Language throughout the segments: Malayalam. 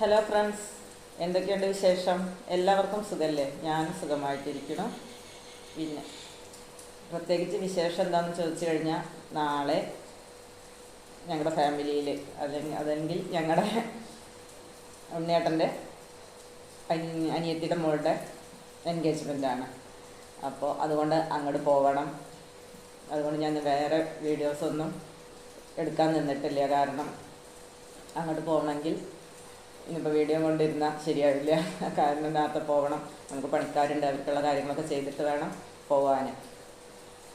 ഹലോ ഫ്രണ്ട്സ്, എന്തൊക്കെയുണ്ട് വിശേഷം? എല്ലാവർക്കും സുഖമല്ലേ? ഞാൻ സുഖമായിട്ടിരിക്കണം. പിന്നെ പ്രത്യേകിച്ച് വിശേഷം എന്താണെന്ന് ചോദിച്ചു കഴിഞ്ഞാൽ, നാളെ ഞങ്ങളുടെ ഫാമിലിയിൽ അതെങ്കിൽ ഞങ്ങളുടെ ഉണ്ണിയേട്ടൻ്റെ അനിയത്തിയുടെ മോളുടെ എൻഗേജ്മെൻറ്റാണ്. അപ്പോൾ അതുകൊണ്ട് അങ്ങോട്ട് പോകണം. അതുകൊണ്ട് ഞാൻ വേറെ വീഡിയോസൊന്നും എടുക്കാൻ നിന്നിട്ടില്ല. കാരണം അങ്ങോട്ട് പോകണമെങ്കിൽ ഇനിയിപ്പോൾ വീഡിയോ കൊണ്ടിരുന്നാൽ ശരിയാവില്ല. കാരണം നേരത്തെ പോകണം, നമുക്ക് പണിക്കാരുണ്ട്, അവർക്കുള്ള കാര്യങ്ങളൊക്കെ ചെയ്തിട്ട് വേണം പോകാൻ.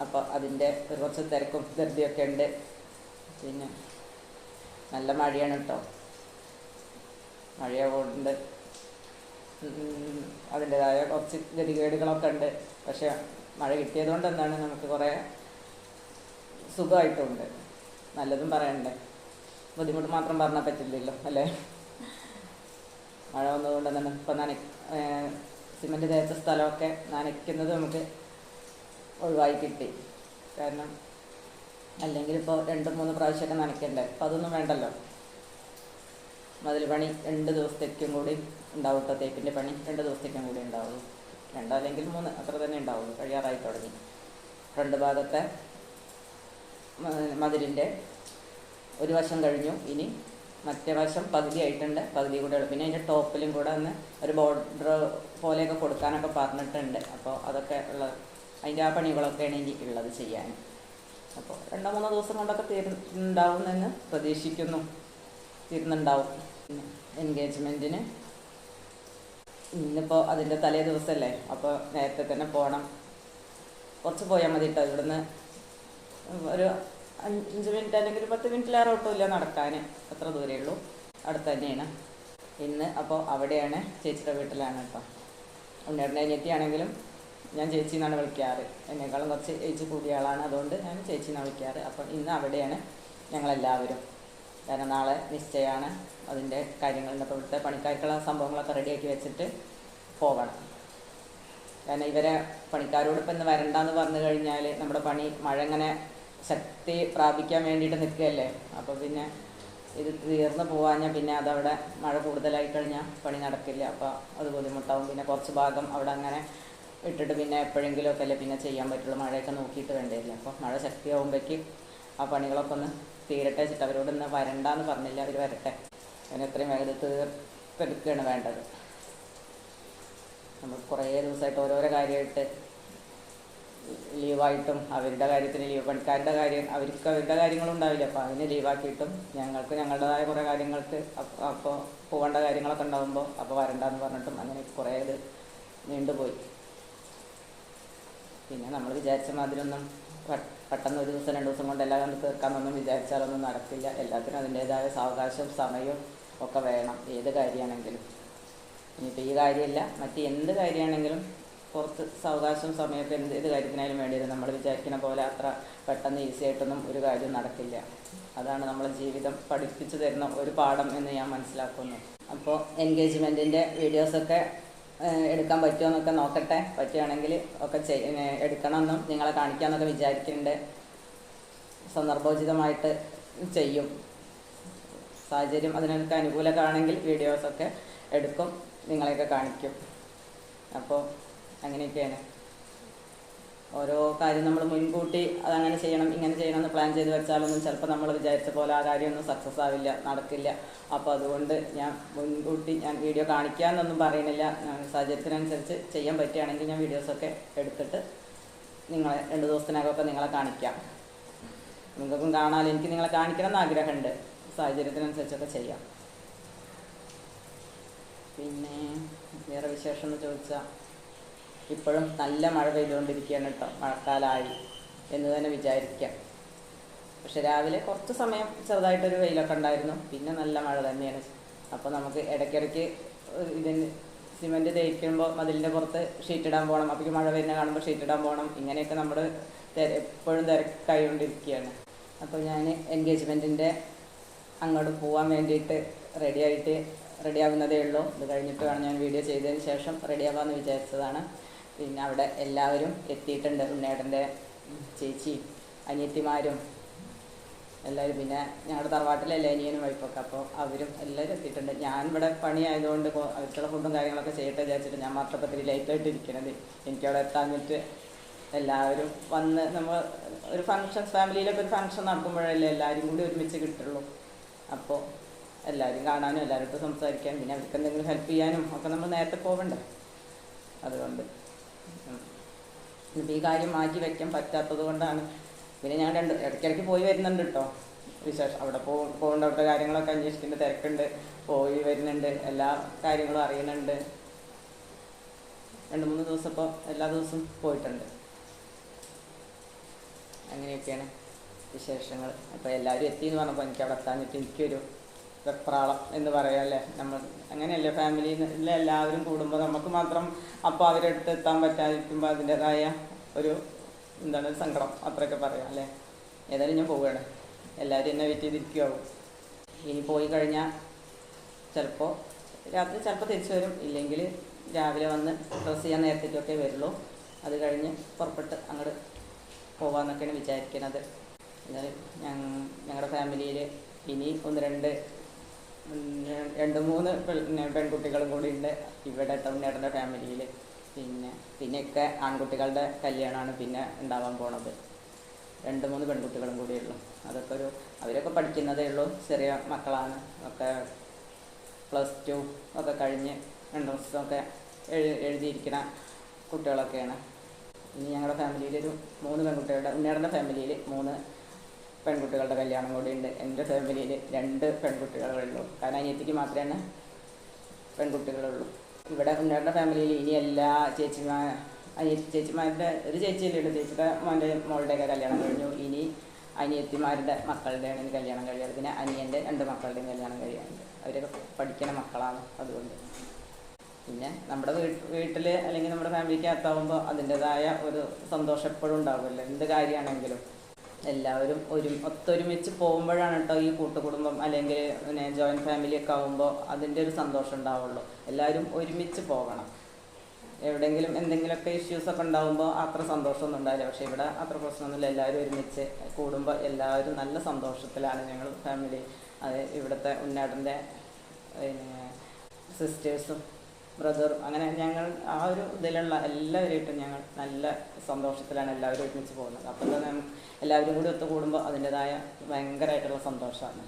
അപ്പോൾ അതിൻ്റെ കുറച്ച് തിരക്കും ധൃതിയൊക്കെ ഉണ്ട്. പിന്നെ നല്ല മഴയാണ് കേട്ടോ. മഴയാകൊണ്ട് അതിൻ്റെതായ കുറച്ച് ഗതികേടുകളൊക്കെ ഉണ്ട്. പക്ഷേ മഴ കിട്ടിയതുകൊണ്ട് എന്താണ്, നമുക്ക് കുറേ സുഖമായിട്ടുണ്ട്. നല്ലതും പറയണ്ടേ, ബുദ്ധിമുട്ട് മാത്രം പറഞ്ഞാൽ പറ്റില്ലല്ലോ അല്ലേ? മഴ വന്നതുകൊണ്ട് തന്നെ ഇപ്പം സിമൻറ്റ് തേച്ച സ്ഥലമൊക്കെ നനയ്ക്കുന്നത് നമുക്ക് ഒഴിവായി കിട്ടി. കാരണം അല്ലെങ്കിൽ ഇപ്പോൾ 2-3 പ്രാവശ്യമൊക്കെ നനയ്ക്കണ്ടേ. അപ്പം അതൊന്നും വേണ്ടല്ലോ. മതിൽ പണി 2 ദിവസത്തേക്കും കൂടി ഉണ്ടാവും കേട്ടോ. തേപ്പിൻ്റെ പണി 2 ദിവസത്തേക്കും കൂടി ഉണ്ടാവുള്ളൂ. 2 അല്ലെങ്കിൽ 3 അത്ര തന്നെ ഉണ്ടാവുള്ളൂ. കഴിയാറായി തുടങ്ങി. ഫ്രണ്ട് ഭാഗത്തെ മതിലിൻ്റെ ഒരു വശം കഴിഞ്ഞു. ഇനി മറ്റേ വശം പകുതി ആയിട്ടുണ്ട്, പകുതി കൂടെ ഉള്ളു. പിന്നെ അതിൻ്റെ ടോപ്പിലും കൂടെ ഒന്ന് ഒരു ബോർഡർ പോലെയൊക്കെ കൊടുക്കാനൊക്കെ പറഞ്ഞിട്ടുണ്ട്. അപ്പോൾ അതൊക്കെ അതിൻ്റെ ആ പണികളൊക്കെയാണ് ഇനി ഉള്ളത് ചെയ്യാൻ. അപ്പോൾ 2-3 ദിവസം കൊണ്ടൊക്കെ തീർന്നുണ്ടാവുമെന്ന് പ്രതീക്ഷിക്കുന്നു. തീർന്നുണ്ടാവും. പിന്നെ എൻഗേജ്മെൻറ്റിന് ഇന്നിപ്പോൾ അതിൻ്റെ തലേ ദിവസമല്ലേ, അപ്പോൾ നേരത്തെ തന്നെ പോകണം. കുറച്ച് പോയാൽ മതി കേട്ടോ. ഇവിടുന്ന് ഒരു 5 മിനിറ്റ് അല്ലെങ്കിൽ 10 മിനിറ്റിലേറെ ഒട്ടുമില്ല നടക്കാൻ. അത്ര ദൂരമേ ഉള്ളൂ, അടുത്ത് തന്നെയാണ് ഇന്ന്. അപ്പോൾ അവിടെയാണ്, ചേച്ചിയുടെ വീട്ടിലാണ് കേട്ടോ. ഉണ്ണിയേട്ടൻ്റെ അനിയത്തിയാണെങ്കിലും ഞാൻ ചേച്ചി എന്നാണ് വിളിക്കാറ്. എന്നെക്കാളും കുറച്ച് ഏജ് കൂടിയ ആളാണ്, അതുകൊണ്ട് ഞാൻ ചേച്ചി എന്നാണ് വിളിക്കാറ്. അപ്പോൾ ഇന്ന് അവിടെയാണ് ഞങ്ങളെല്ലാവരും. കാരണം നാളെ നിശ്ചയമാണ്. അതിൻ്റെ കാര്യങ്ങളുണ്ട്. അപ്പോൾ ഇവിടുത്തെ പണിക്കാർക്കുള്ള സംഭവങ്ങളൊക്കെ റെഡിയാക്കി വെച്ചിട്ട് പോകണം. കാരണം ഇവരെ പണിക്കാരോട് ഇപ്പം ഇന്ന് വരണ്ടെന്ന് പറഞ്ഞു കഴിഞ്ഞാൽ നമ്മുടെ പണി മഴ ഇങ്ങനെ ശക്തി പ്രാപിക്കാൻ വേണ്ടിയിട്ട് നിൽക്കുകയല്ലേ. അപ്പോൾ പിന്നെ ഇത് തീർന്ന് പോകാഞ്ഞാൽ പിന്നെ അതവിടെ മഴ കൂടുതലായി കഴിഞ്ഞാൽ പണി നടക്കില്ല. അപ്പോൾ അത് ബുദ്ധിമുട്ടാവും. പിന്നെ കുറച്ച് ഭാഗം അവിടെ അങ്ങനെ ഇട്ടിട്ട് പിന്നെ എപ്പോഴെങ്കിലുമൊക്കെ അല്ലേ പിന്നെ ചെയ്യാൻ പറ്റുള്ളൂ. മഴയൊക്കെ നോക്കിയിട്ട് വേണ്ടിയില്ല. അപ്പോൾ മഴ ശക്തിയാകുമ്പോഴേക്ക് ആ പണികളൊക്കെ ഒന്ന് തീരട്ടെ വെച്ചിട്ട് അവരോട് ഇന്ന് വരണ്ടെന്ന് പറഞ്ഞില്ല. അവർ വരട്ടെ. അതിന് എത്രയും വേഗം തീർത്തെടുക്കുകയാണ് വേണ്ടത്. നമ്മൾ കുറേ ദിവസമായിട്ട് ഓരോരോ കാര്യമായിട്ട് ലീവായിട്ടും അവരുടെ കാര്യത്തിന് ലീവ്, പണിക്കാരുടെ കാര്യം അവർക്ക് അവരുടെ കാര്യങ്ങളും ഉണ്ടാവില്ല. അപ്പോൾ അതിന് ലീവാക്കിയിട്ടും ഞങ്ങൾക്ക് ഞങ്ങളുടേതായ കുറേ കാര്യങ്ങൾക്ക് അപ്പോൾ പോകേണ്ട കാര്യങ്ങളൊക്കെ ഉണ്ടാകുമ്പോൾ അപ്പോൾ വരണ്ടെന്ന് പറഞ്ഞിട്ടും അങ്ങനെ കുറേ ഇത് നീണ്ടുപോയി. പിന്നെ നമ്മൾ വിചാരിച്ച മാതിരിയൊന്നും പെട്ടെന്ന് ഒരു ദിവസം 2 ദിവസം കൊണ്ട് എല്ലാം കണ്ട് തീർക്കാമെന്നൊന്നും വിചാരിച്ചാലൊന്നും നടക്കില്ല. എല്ലാത്തിനും അതിൻ്റേതായ സാവകാശവും സമയവും ഒക്കെ വേണം, ഏത് കാര്യമാണെങ്കിലും. ഇനിയിപ്പോൾ ഈ കാര്യമല്ല, മറ്റ് എന്ത് കാര്യമാണെങ്കിലും പുറത്ത് സാവകാശവും സമയമൊക്കെ ഏത് കാര്യത്തിനായാലും വേണ്ടി വരും. നമ്മൾ വിചാരിക്കുന്ന പോലെ അത്ര പെട്ടെന്ന് ഈസി ആയിട്ടൊന്നും ഒരു കാര്യം നടക്കില്ല. അതാണ് നമ്മളെ ജീവിതം പഠിപ്പിച്ചു തരുന്ന ഒരു പാഠം എന്ന് ഞാൻ മനസ്സിലാക്കുന്നു. അപ്പോൾ എൻഗേജ്മെൻറ്റിൻ്റെ വീഡിയോസൊക്കെ എടുക്കാൻ പറ്റുമോ എന്നൊക്കെ നോക്കട്ടെ. പറ്റുകയാണെങ്കിൽ ഒക്കെ എടുക്കണമെന്നും നിങ്ങളെ കാണിക്കാമെന്നൊക്കെ വിചാരിക്കുന്നുണ്ട്. സന്ദർഭോചിതമായിട്ട് ചെയ്യും. സാഹചര്യം അതിനൊക്കെ അനുകൂലമൊക്കെ ആണെങ്കിൽ വീഡിയോസൊക്കെ എടുക്കും, നിങ്ങളെയൊക്കെ കാണിക്കും. അപ്പോൾ അങ്ങനെയൊക്കെയാണ് ഓരോ കാര്യം. നമ്മൾ മുൻകൂട്ടി അതങ്ങനെ ചെയ്യണം ഇങ്ങനെ ചെയ്യണം എന്ന് പ്ലാൻ ചെയ്ത് വെച്ചാലൊന്നും ചിലപ്പോൾ നമ്മൾ വിചാരിച്ച പോലെ ആ കാര്യമൊന്നും സക്സസ് ആവില്ല, നടക്കില്ല. അപ്പോൾ അതുകൊണ്ട് ഞാൻ മുൻകൂട്ടി വീഡിയോ കാണിക്കാമെന്നൊന്നും പറയുന്നില്ല. സാഹചര്യത്തിനനുസരിച്ച് ചെയ്യാൻ പറ്റുകയാണെങ്കിൽ ഞാൻ വീഡിയോസൊക്കെ എടുത്തിട്ട് നിങ്ങളെ 2 ദിവസത്തിനകമൊക്കെ നിങ്ങളെ കാണിക്കാം. നിങ്ങൾക്കും കാണാൻ, എനിക്ക് നിങ്ങളെ കാണിക്കണം എന്ന് ആഗ്രഹമുണ്ട്. സാഹചര്യത്തിനനുസരിച്ചൊക്കെ ചെയ്യാം. പിന്നെ വേറെ വിശേഷം എന്ന് ചോദിച്ചാൽ, ഇപ്പോഴും നല്ല മഴ പെയ്തുകൊണ്ടിരിക്കുകയാണ് കേട്ടോ. മഴക്കാലമായി എന്ന് തന്നെ വിചാരിക്കാം. പക്ഷെ രാവിലെ കുറച്ച് സമയം ചെറുതായിട്ടൊരു വെയിലൊക്കെ ഉണ്ടായിരുന്നു. പിന്നെ നല്ല മഴ തന്നെയാണ്. അപ്പോൾ നമുക്ക് ഇടയ്ക്കിടയ്ക്ക് ഇതിന് സിമൻറ്റ് തേക്കുമ്പോൾ മതിലിൻ്റെ പുറത്ത് ഷീറ്റ് ഇടാൻ പോകണം. അപ്പോൾ മഴ വരുന്ന കാണുമ്പോൾ ഷീറ്റ് ഇടാൻ പോകണം. ഇങ്ങനെയൊക്കെ നമ്മൾ എപ്പോഴും തിരക്കായിക്കൊണ്ടിരിക്കുകയാണ്. അപ്പോൾ ഞാൻ എൻഗേജ്മെൻറ്റിൻ്റെ അങ്ങോട്ട് പോകാൻ വേണ്ടിയിട്ട് റെഡിയാവുന്നതേ ഉള്ളൂ. ഇത് കഴിഞ്ഞിട്ട് വേണം ഞാൻ വീഡിയോ ചെയ്തതിന് ശേഷം റെഡിയാവാമെന്ന് വിചാരിച്ചതാണ്. പിന്നെ അവിടെ എല്ലാവരും എത്തിയിട്ടുണ്ട്. ഉണ്ണിയേട്ടൻ്റെ ചേച്ചിയും അനിയത്തിമാരും എല്ലാവരും. പിന്നെ ഞങ്ങളുടെ തറവാട്ടിലല്ലേ അനിയനും വൈഫൊക്കെ, അപ്പോൾ അവരും എല്ലാവരും എത്തിയിട്ടുണ്ട്. ഞാൻ ഇവിടെ പണിയായതുകൊണ്ട് അവർക്കുള്ള ഫുഡും കാര്യങ്ങളൊക്കെ ചെയ്യട്ടെ വിചാരിച്ചിട്ട് ഞാൻ മാത്രം ഇത്തിരി ലേറ്റായിട്ട് ഇരിക്കണത്. എനിക്കവിടെ എത്താഞ്ഞിട്ട് എല്ലാവരും വന്ന് നമ്മൾ ഒരു ഫങ്ഷൻ, ഫാമിലിയിലൊക്കെ ഒരു ഫങ്ഷൻ നടക്കുമ്പോഴല്ലേ എല്ലാവരും കൂടി ഒരുമിച്ച് കിട്ടുള്ളൂ. അപ്പോൾ എല്ലാവരും കാണാനും എല്ലാവരും സംസാരിക്കാനും പിന്നെ അവർക്ക് എന്തെങ്കിലും ഹെൽപ്പ് ചെയ്യാനും ഒക്കെ നമ്മൾ നേരത്തെ പോകണ്ടേ. അതുകൊണ്ട് ഈ കാര്യം മാറ്റി വയ്ക്കാൻ പറ്റാത്തത് കൊണ്ടാണ്. പിന്നെ ഞാൻ ഇടയ്ക്കിടയ്ക്ക് പോയി വരുന്നുണ്ട് കേട്ടോ. വിശേഷം അവിടെ പോകേണ്ട അവിടുത്തെ കാര്യങ്ങളൊക്കെ അന്വേഷിക്കേണ്ട തിരക്കുണ്ട്, പോയി വരുന്നുണ്ട്, എല്ലാ കാര്യങ്ങളും അറിയുന്നുണ്ട്. 2-3 ദിവസം ഇപ്പോൾ എല്ലാ ദിവസവും പോയിട്ടുണ്ട്. അങ്ങനെയൊക്കെയാണ് വിശേഷങ്ങൾ. അപ്പോൾ എല്ലാവരും എത്തിയെന്ന് പറഞ്ഞപ്പോൾ എനിക്ക് അവിടെ എത്താഞ്ഞിട്ട് എനിക്കൊരു വെപ്രാളം എന്ന് പറയാം അല്ലേ. നമ്മൾ അങ്ങനെയല്ലേ, ഫാമിലിയിലെ എല്ലാവരും കൂടുമ്പോൾ നമുക്ക് മാത്രം അപ്പോൾ അവരുടെ അടുത്ത് എത്താൻ പറ്റാതിരിക്കുമ്പോൾ അതിൻ്റേതായ ഒരു ഒരു സങ്കടം അത്രയൊക്കെ പറയാം അല്ലേ. ഏതായാലും ഞാൻ പോവുകയാണ്. എല്ലാവരും എന്നെ വെയിറ്റ് ചെയ്തിരിക്കുകയാവും. ഇനി പോയി കഴിഞ്ഞാൽ ചിലപ്പോൾ രാത്രി ചിലപ്പോൾ തിരിച്ചു വരും, ഇല്ലെങ്കിൽ രാവിലെ വന്ന് ഡ്രസ്സ് ചെയ്യാൻ നേരത്തേക്കൊക്കെ വരുള്ളൂ. അത് കഴിഞ്ഞ് പുറപ്പെട്ട് അങ്ങോട്ട് പോകാമെന്നൊക്കെയാണ് വിചാരിക്കുന്നത്. എന്നാലും ഞങ്ങളുടെ ഫാമിലിയിൽ ഇനി 2-3 പെൺകുട്ടികളും കൂടി ഉണ്ട് ഇവിടെ ഉണ്ണേട്ടൻ്റെ ഫാമിലിയിൽ. പിന്നെയൊക്കെ ആൺകുട്ടികളുടെ കല്യാണമാണ് പിന്നെ ഉണ്ടാവാൻ പോണത്. 2-3 പെൺകുട്ടികളും കൂടിയുള്ളൂ. അതൊക്കെ അവരൊക്കെ പഠിക്കുന്നതേ ഉള്ളൂ, ചെറിയ മക്കളാണ്. ഒക്കെ +2 ഒക്കെ കഴിഞ്ഞ് 2 വർഷമൊക്കെ എഴുതിയിരിക്കുന്ന കുട്ടികളൊക്കെയാണ്. ഇനി ഞങ്ങളുടെ ഫാമിലിയിൽ 3 പെൺകുട്ടികളുടെ, ഉണ്ണേട്ടൻ്റെ ഫാമിലിയിൽ 3 പെൺകുട്ടികളുടെ കല്യാണം കൂടിയുണ്ട്. എൻ്റെ ഫാമിലിയിൽ 2 പെൺകുട്ടികളുള്ളൂ. കാരണം അനിയത്തിക്ക് മാത്രമേ പെൺകുട്ടികളുള്ളൂ. ഇവിടെ ഉണ്ണേട്ടൻ്റെ ഫാമിലിയിൽ ഇനി എല്ലാ ചേച്ചിമാരുടെ ഒരു ചേച്ചിയല്ലേ ഉള്ളൂ. ചേച്ചിയുടെ മോളുടെയൊക്കെ കല്യാണം കഴിഞ്ഞു. ഇനി അനിയത്തിമാരുടെ മക്കളുടെയാണ് ഇനി കല്യാണം കഴിയുന്നത്. പിന്നെ അനിയൻ്റെ 2 മക്കളുടെയും കല്യാണം കഴിയാറുണ്ട്. അവരൊക്കെ പഠിക്കുന്ന മക്കളാണ്. അതുകൊണ്ട് പിന്നെ നമ്മുടെ വീട്ടിൽ അല്ലെങ്കിൽ നമ്മുടെ ഫാമിലിക്കകത്താവുമ്പോൾ അതിൻ്റെതായ ഒരു സന്തോഷം എപ്പോഴും ഉണ്ടാവുമല്ലോ. എന്ത് കാര്യമാണെങ്കിലും എല്ലാവരും ഒത്തൊരുമിച്ച് പോകുമ്പോഴാണ് കേട്ടോ ഈ കൂട്ടുകുടുംബം അല്ലെങ്കിൽ പിന്നെ ജോയിൻറ്റ് ഫാമിലിയൊക്കെ ആകുമ്പോൾ അതിൻ്റെ ഒരു സന്തോഷം ഉണ്ടാവുള്ളൂ. എല്ലാവരും ഒരുമിച്ച് പോകണം. എവിടെയെങ്കിലും എന്തെങ്കിലുമൊക്കെ ഇഷ്യൂസൊക്കെ ഉണ്ടാകുമ്പോൾ അത്ര സന്തോഷമൊന്നും ഉണ്ടാവില്ല. പക്ഷേ ഇവിടെ അത്ര പ്രശ്നമൊന്നുമില്ല. എല്ലാവരും ഒരുമിച്ച് കൂടുമ്പോൾ എല്ലാവരും നല്ല സന്തോഷത്തിലാണ് ഞങ്ങൾ ഫാമിലി. അത് ഇവിടുത്തെ ഉണ്ണേട്ടൻ്റെ പിന്നെ സിസ്റ്റേഴ്സും ബ്രദറും അങ്ങനെ ഞങ്ങൾ ആ ഒരു ഇതിലുള്ള എല്ലാവരുമായിട്ടും ഞങ്ങൾ നല്ല സന്തോഷത്തിലാണ് എല്ലാവരും ഒരുമിച്ച് പോകുന്നത്. അപ്പം തന്നെ എല്ലാവരും കൂടി കൂടുമ്പോൾ അതിൻ്റെതായ ഭയങ്കരമായിട്ടുള്ള സന്തോഷമാണ്.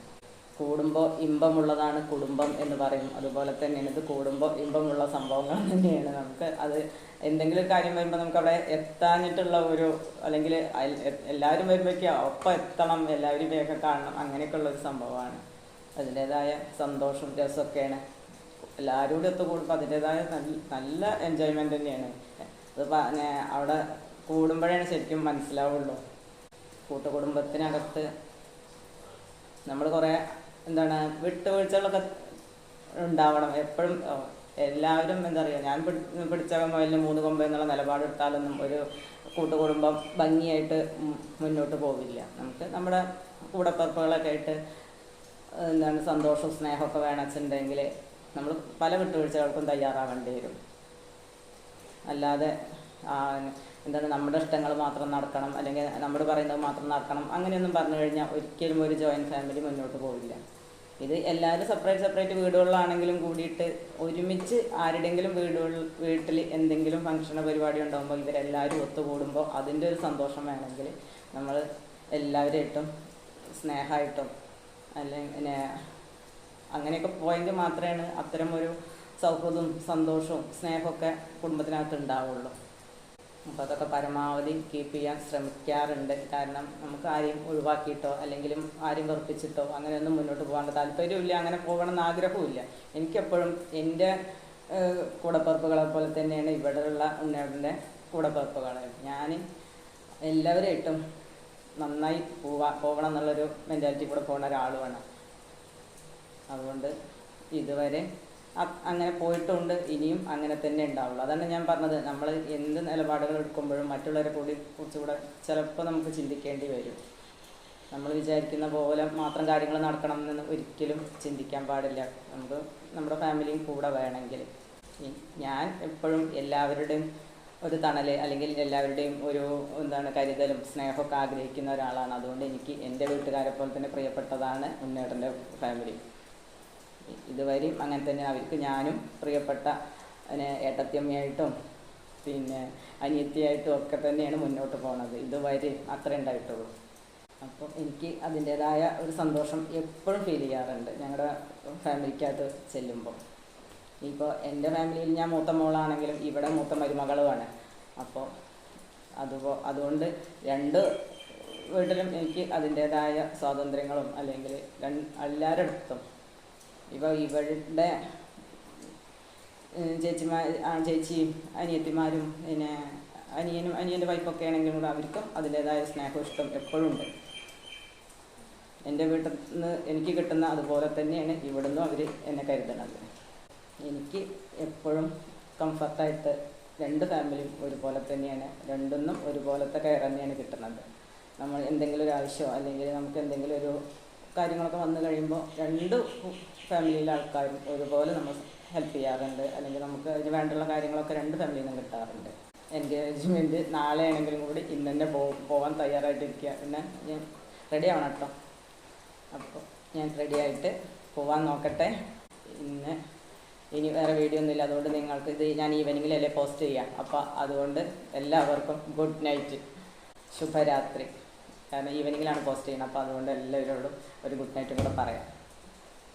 കൂടുമ്പോൾ ഇമ്പമുള്ളതാണ് കുടുംബം എന്ന് പറയും. അതുപോലെ തന്നെയാണ് ഇത് കൂടുമ്പോൾ ഇമ്പമുള്ള സംഭവങ്ങൾ തന്നെയാണ്. നമുക്ക് അത് എന്തെങ്കിലും ഒരു കാര്യം വരുമ്പോൾ നമുക്ക് അവിടെ എത്താഞ്ഞിട്ടുള്ള അല്ലെങ്കിൽ എല്ലാവരും വരുമ്പോഴേക്കും ഒപ്പം എത്തണം, എല്ലാവരും വേഗം കാണണം, അങ്ങനെയൊക്കെ ഉള്ളൊരു സംഭവമാണ്. അതിൻ്റേതായ സന്തോഷവും രസമൊക്കെയാണ്. എല്ലാവരും കൂടി കൂടുമ്പോൾ അതിൻ്റേതായ നല്ല എൻജോയ്മെൻ്റ് തന്നെയാണ്. അത് അവിടെ കൂടുമ്പോഴാണ് ശരിക്കും മനസ്സിലാവുള്ളൂ. കൂട്ടുകുടുംബത്തിനകത്ത് നമ്മൾ കുറേ വിട്ടുവീഴ്ചകളൊക്കെ ഉണ്ടാവണം എപ്പോഴും. എല്ലാവരും എന്താ പറയുക, ഞാൻ പിടിച്ച മുയലിന് 3 കൊമ്പ് എന്നുള്ള നിലപാടെടുത്താലൊന്നും ഒരു കൂട്ടുകുടുംബം ഭംഗിയായിട്ട് മുന്നോട്ട് പോവില്ല. നമുക്ക് നമ്മുടെ കൂടപ്പിറപ്പുകളൊക്കെ ആയിട്ട് സന്തോഷവും സ്നേഹമൊക്കെ വേണമെന്നുണ്ടെങ്കിൽ നമ്മൾ പല വിട്ടുവീഴ്ചകൾക്കും തയ്യാറാവേണ്ടി വരും. അല്ലാതെ നമ്മുടെ ഇഷ്ടങ്ങൾ മാത്രം നടക്കണം അല്ലെങ്കിൽ നമ്മൾ പറയുന്നത് മാത്രം നടക്കണം അങ്ങനെയൊന്നും പറഞ്ഞു കഴിഞ്ഞാൽ ഒരിക്കലും ഒരു ജോയിൻറ്റ് ഫാമിലി മുന്നോട്ട് പോവില്ല. ഇത് എല്ലാവരും സെപ്പറേറ്റ് വീടുകളിലാണെങ്കിലും കൂടിയിട്ട് ഒരുമിച്ച് ആരുടെയെങ്കിലും വീട്ടിൽ എന്തെങ്കിലും ഫംഗ്ഷനോ പരിപാടി ഉണ്ടാകുമ്പോൾ ഇവരെല്ലാവരും ഒത്തുകൂടുമ്പോൾ അതിൻ്റെ ഒരു സന്തോഷം വേണമെങ്കിൽ നമ്മൾ എല്ലാവരുമായിട്ടും സ്നേഹമായിട്ടും അല്ലെങ്കിൽ അങ്ങനെയൊക്കെ പോയെങ്കിൽ മാത്രമേ അത്തരം ഒരു സൗഹൃദവും സന്തോഷവും സ്നേഹമൊക്കെ കുടുംബത്തിനകത്ത് ഉണ്ടാവുള്ളൂ. അപ്പോൾ അതൊക്കെ പരമാവധി കീപ്പ് ചെയ്യാൻ ശ്രമിക്കാറുണ്ട്. കാരണം നമുക്ക് ആരെയും ഒഴിവാക്കിയിട്ടോ അല്ലെങ്കിലും ആരെയും വെറുപ്പിച്ചിട്ടോ അങ്ങനെയൊന്നും മുന്നോട്ട് പോകാൻ താല്പര്യമില്ല, അങ്ങനെ പോകണമെന്ന് ആഗ്രഹവുമില്ല. എനിക്കെപ്പോഴും എൻ്റെ കൂടപ്പിറപ്പുകളെ പോലെ തന്നെയാണ് ഇവിടെയുള്ള ഉണ്ണേട്ടൻ്റെ കൂടപ്പിറപ്പുകൾ. ഞാൻ എല്ലാവരുമായിട്ടും നന്നായി പോകണം എന്നുള്ളൊരു മെൻറ്റാലിറ്റി കൂടെ പോകുന്ന ഒരാളുമാണ്. അതുകൊണ്ട് ഇതുവരെ അങ്ങനെ പോയിട്ടുണ്ട്, ഇനിയും അങ്ങനെ തന്നെ ഉണ്ടാവുള്ളൂ. അതാണ് ഞാൻ പറഞ്ഞത്, നമ്മൾ എന്ത് നിലപാടുകൾ എടുക്കുമ്പോഴും മറ്റുള്ളവരെ കുറിച്ചുകൂടെ ചിലപ്പോൾ നമുക്ക് ചിന്തിക്കേണ്ടി വരും. നമ്മൾ വിചാരിക്കുന്ന പോലെ മാത്രം കാര്യങ്ങൾ നടക്കണം എന്ന് ഒരിക്കലും ചിന്തിക്കാൻ പാടില്ല. നമുക്ക് നമ്മുടെ ഫാമിലിയും കൂടെ വേണമെങ്കിൽ. ഞാൻ എപ്പോഴും എല്ലാവരുടെയും ഒരു തണൽ അല്ലെങ്കിൽ എല്ലാവരുടെയും ഒരു എന്താണ് കരുതലും സ്നേഹമൊക്കെ ആഗ്രഹിക്കുന്ന ഒരാളാണ്. അതുകൊണ്ട് എനിക്ക് എൻ്റെ വീട്ടുകാരെ പോലെ തന്നെ പ്രിയപ്പെട്ടതാണ് ഉണ്ണേട്ടൻ്റെ ഫാമിലി. ഇതുവരെയും അങ്ങനെ തന്നെ അവർക്ക് ഞാനും പ്രിയപ്പെട്ട ഏട്ടത്തിയമ്മയായിട്ടും പിന്നെ അനിയത്തിയായിട്ടും ഒക്കെ തന്നെയാണ് മുന്നോട്ട് പോകുന്നത്. ഇതുവരെ അത്ര ഉണ്ടായിട്ടുള്ളൂ. അപ്പം എനിക്ക് അതിൻ്റേതായ ഒരു സന്തോഷം എപ്പോഴും ഫീൽ ചെയ്യാറുണ്ട് ഞങ്ങളുടെ ഫാമിലിക്കകത്ത് ചെല്ലുമ്പോൾ. ഇപ്പോൾ എൻ്റെ ഫാമിലിയിൽ ഞാൻ മൂത്ത മോളാണെങ്കിലും ഇവിടെ മൂത്ത മരുമകളുമാണ്. അപ്പോൾ അതുകൊണ്ട് രണ്ട് വീട്ടിലും എനിക്ക് അതിൻ്റേതായ സ്വാതന്ത്ര്യങ്ങളും അല്ലെങ്കിൽ എല്ലാവരുടെ അടുത്തും ഇപ്പോൾ ഇവരുടെ ചേച്ചിയും അനിയത്തിമാരും പിന്നെ അനിയൻ്റെ വൈഫൊക്കെ ആണെങ്കിലും കൂടെ അവർക്കും അതിൻ്റേതായ സ്നേഹവും ഇഷ്ടം എപ്പോഴും ഉണ്ട്. എൻ്റെ വീട്ടിൽ നിന്ന് എനിക്ക് കിട്ടുന്ന അതുപോലെ തന്നെയാണ് ഇവിടുന്നും അവർ എന്നെ കരുതുന്നത്. എനിക്ക് എപ്പോഴും കംഫർട്ടായിട്ട് രണ്ട് ഫാമിലിയും ഒരുപോലെ തന്നെയാണ്. രണ്ടിന്നും ഒരുപോലത്തെ കെയർ തന്നെയാണ് കിട്ടുന്നത്. നമ്മൾ എന്തെങ്കിലും ഒരു ആവശ്യമോ അല്ലെങ്കിൽ നമുക്ക് എന്തെങ്കിലും ഒരു കാര്യങ്ങളൊക്കെ വന്നു കഴിയുമ്പോൾ രണ്ട് ഫാമിലിയിലെ ആൾക്കാരും ഒരുപോലെ നമ്മൾ ഹെൽപ്പ് ചെയ്യാറുണ്ട്. അല്ലെങ്കിൽ നമുക്ക് അതിന് വേണ്ടുള്ള കാര്യങ്ങളൊക്കെ രണ്ട് ഫാമിലിയിൽ നിന്നും കിട്ടാറുണ്ട്. എൻഗേജ്മെൻറ്റ് നാളെ ആണെങ്കിലും കൂടി ഇന്ന് തന്നെ പോകാൻ തയ്യാറായിട്ടിരിക്കുക. പിന്നെ ഞാൻ റെഡി ആവണം കേട്ടോ. അപ്പോൾ ഞാൻ റെഡിയായിട്ട് പോകാൻ നോക്കട്ടെ. ഇനി വേറെ വീഡിയോ ഒന്നുമില്ല. അതുകൊണ്ട് നിങ്ങൾക്ക് ഇത് ഞാൻ ഈവനിങ്ങിലല്ലേ പോസ്റ്റ് ചെയ്യാം. അപ്പോൾ അതുകൊണ്ട് എല്ലാവർക്കും ഗുഡ് നൈറ്റ്, ശുഭരാത്രി. കാരണം ഈവനിങ്ങിലാണ് പോസ്റ്റ് ചെയ്യുന്നത്. അപ്പോൾ അതുകൊണ്ട് എല്ലാവരോടും ഒരു ഗുഡ് നൈറ്റും കൂടെ പറയാം.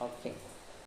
ഓക്കെ.